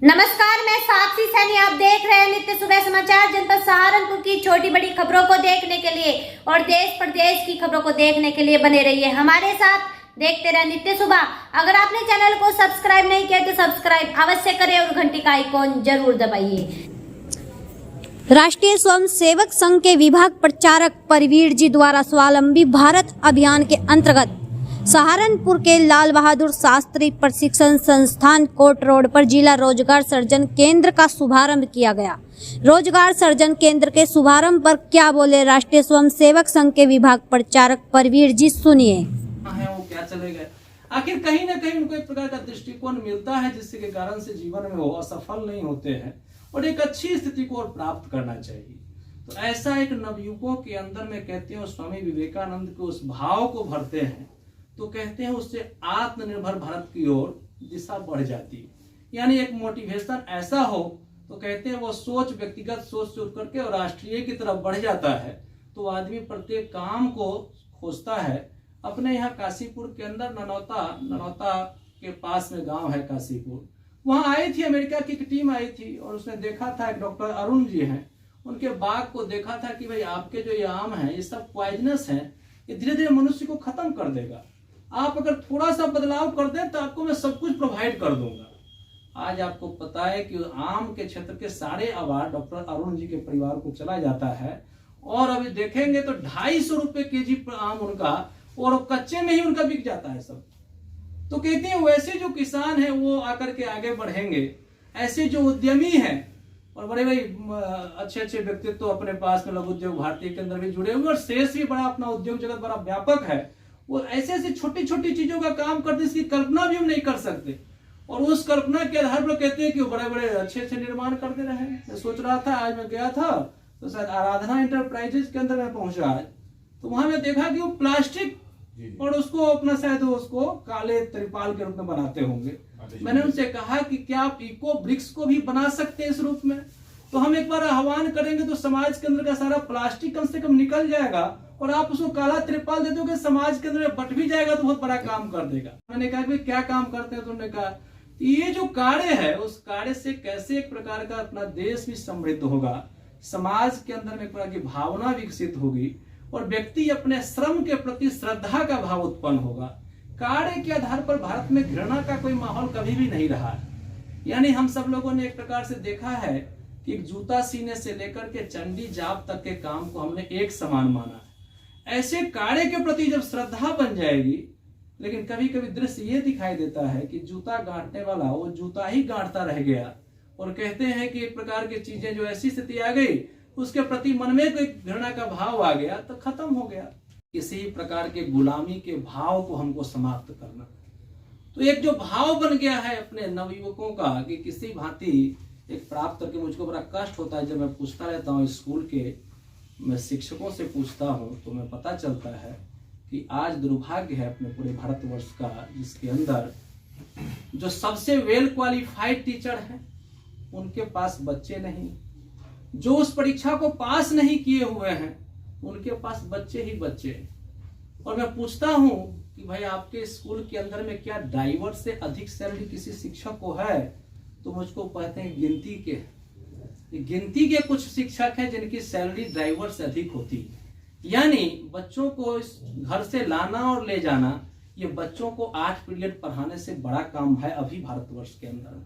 नमस्कार, मैं साक्षी सैनी। आप देख रहे हैं नित्य सुबह समाचार। जनपद सहारनपुर की छोटी बड़ी खबरों को देखने के लिए और देश प्रदेश की खबरों को देखने के लिए बने रहिए हमारे साथ। देखते रहे नित्य सुबह। अगर आपने चैनल को सब्सक्राइब नहीं किया तो सब्सक्राइब अवश्य करें और घंटी का आइकॉन जरूर दबाइए। राष्ट्रीय स्वयं सेवक संघ के विभाग प्रचारक परवीर जी द्वारा स्वावलंबी भारत अभियान के अंतर्गत सहारनपुर के लाल बहादुर शास्त्री प्रशिक्षण संस्थान कोट रोड पर जिला रोजगार सर्जन केंद्र का शुभारंभ किया गया। रोजगार सर्जन केंद्र के शुभारंभ पर क्या बोले राष्ट्रीय स्वयं सेवक संघ के विभाग प्रचारक परवीर जी, सुनिए। वो क्या चलेगा, आखिर कहीं ना कहीं उनको एक प्रकार का दृष्टिकोण मिलता है जिसके कारण से जीवन में वो असफल नहीं होते हैं और एक अच्छी स्थिति को और प्राप्त करना चाहिए। तो ऐसा एक नवयुवकों के अंदर में कहते हैं स्वामी विवेकानंद के उस भाव को भरते हैं तो कहते हैं उससे आत्मनिर्भर भारत की ओर दिशा बढ़ जाती है। यानी एक मोटिवेशन ऐसा हो तो कहते हैं वो सोच व्यक्तिगत सोच से उठ करके और राष्ट्रीय की तरफ बढ़ जाता है। तो आदमी प्रत्येक काम को खोजता है। अपने यहाँ काशीपुर के अंदर ननौता के पास में गांव है काशीपुर, वहां आई थी अमेरिका की एक टीम आई थी और उसने देखा था, एक डॉक्टर अरुण जी हैं, उनके बाग को देखा था कि भाई आपके जो ये आम है ये सब पॉइजनस है, ये धीरे धीरे मनुष्य को खत्म कर देगा। आप अगर थोड़ा सा बदलाव कर दें तो आपको मैं सब कुछ प्रोवाइड कर दूंगा। आज आपको पता है कि आम के क्षेत्र के सारे अवार्ड डॉक्टर अरुण जी के परिवार को चला जाता है और अभी देखेंगे तो 250 रुपए केजी आम उनका, और कच्चे में ही उनका बिक जाता है सब। तो कहते हैं वैसे जो किसान है वो आकर के आगे बढ़ेंगे, ऐसे जो उद्यमी हैं और बड़े बड़े अच्छे व्यक्तित्व तो अपने पास में लघु उद्योग भारती के अंदर भी जुड़े हुए और शेष भी बड़ा अपना उद्योग जगत बड़ा व्यापक है, वो ऐसे छोटी छोटी चीजों का काम करते इसकी कल्पना भी हम नहीं कर सकते और उस कल्पना के आधार पर कहते हैं कि वो बड़े बड़े अच्छे निर्माण करते रहे। मैं सोच रहा था, आज मैं गया था तो शायद आराधना इंटरप्राइजेज के अंदर मैं पहुंचा आज, तो वहां मैं देखा कि वो प्लास्टिक और उसको अपना शायद उसको काले त्रिपाल के रूप में बनाते होंगे। मैंने उनसे कहा कि क्या आप इको ब्रिक्स को भी बना सकते हैं इस रूप में? तो हम एक बार आह्वान करेंगे तो समाज के अंदर का सारा प्लास्टिक कम से कम निकल जाएगा और आप उसको काला त्रिपाल दे दोगे, समाज के अंदर बट भी जाएगा तो बहुत बड़ा काम कर देगा। मैंने कहा कि क्या काम करते हैं? तो उन्होंने कहा ये जो कार्य है उस कार्य से कैसे एक प्रकार का अपना देश भी समृद्ध होगा, समाज के अंदर में एक प्रकार की भावना विकसित होगी और व्यक्ति अपने श्रम के प्रति श्रद्धा का भाव उत्पन्न होगा। कार्य के आधार पर भारत में घृणा का कोई माहौल कभी भी नहीं रहा है। यानी हम सब लोगों ने एक प्रकार से देखा है कि एक जूता सीने से लेकर के चंडी जाप तक के काम को हमने एक समान माना है। ऐसे कार्य के प्रति जब श्रद्धा बन जाएगी, लेकिन कभी कभी दृश्य ये दिखाई देता है कि जूता गांठने वाला वो जूता ही गांठता रह गया और कहते हैं कि एक प्रकार की चीजें जो ऐसी स्थिति आ गई उसके प्रति मन में कोई घृणा का भाव आ गया तो खत्म हो गया। किसी प्रकार के गुलामी के भाव को हमको समाप्त करना, तो एक जो भाव बन गया है अपने नवयुवकों का कि किसी भांति एक प्राप्त करके मुझको बड़ा कष्ट होता है। जब मैं पूछता रहता हूँ स्कूल के मैं शिक्षकों से पूछता हूँ तो मैं पता चलता है कि आज दुर्भाग्य है अपने पूरे भारतवर्ष का जिसके अंदर जो सबसे वेल क्वालिफाइड टीचर है उनके पास बच्चे नहीं, जो उस परीक्षा को पास नहीं किए हुए हैं उनके पास बच्चे ही बच्चे। और मैं पूछता हूं कि भाई आपके स्कूल के अंदर में क्या ड्राइवर से अधिक सैलरी किसी शिक्षक को है? तो मुझको कहते हैं गिनती के कुछ शिक्षक हैं जिनकी सैलरी ड्राइवर से अधिक होती है। यानी बच्चों को इस घर से लाना और ले जाना, ये बच्चों को 8 पीरियड पढ़ाने से बड़ा काम है अभी भारतवर्ष के अंदर।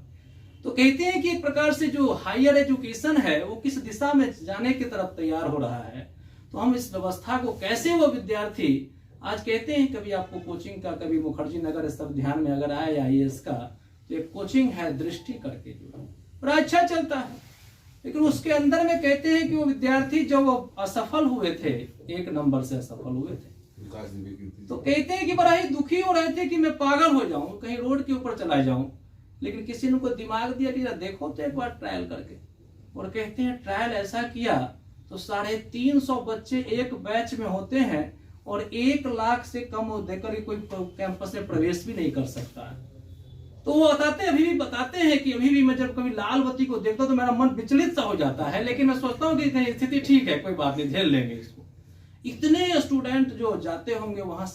तो कहते हैं कि एक प्रकार से जो हायर एजुकेशन है वो किस दिशा में जाने की तरफ तैयार हो रहा है। तो हम इस व्यवस्था को कैसे वो विद्यार्थी आज कहते हैं, कभी आपको कोचिंग का, कभी मुखर्जी नगर सब ध्यान में अगर आए IAS का, तो एक कोचिंग है दृष्टि करके जो बड़ा अच्छा चलता है, लेकिन उसके अंदर में कहते हैं कि वो विद्यार्थी जो वो असफल हुए थे, 1 नंबर से असफल हुए थे, तो कहते हैं कि बड़ा ही दुखी हो रहे थे कि मैं पागल हो जाऊं, कहीं रोड के ऊपर चला जाऊं। लेकिन किसी ने को दिमाग दिया कि देखो तो एक बार ट्रायल करके, और कहते हैं ट्रायल ऐसा किया तो 350 बच्चे एक बैच में होते हैं और 1 लाख से कम देकर कोई कैंपस में प्रवेश भी नहीं कर सकता है। तो वो अभी भी बताते हैं कि अभी भी मैं जब कभी लाल बत्ती को देखता हूं तो मेरा मन विचलित सा हो जाता है, लेकिन मैं सोचता हूँ कि स्थिति ठीक है, कोई बात नहीं, झेल लेंगे इसको। इतने स्टूडेंट जो जाते होंगे वहां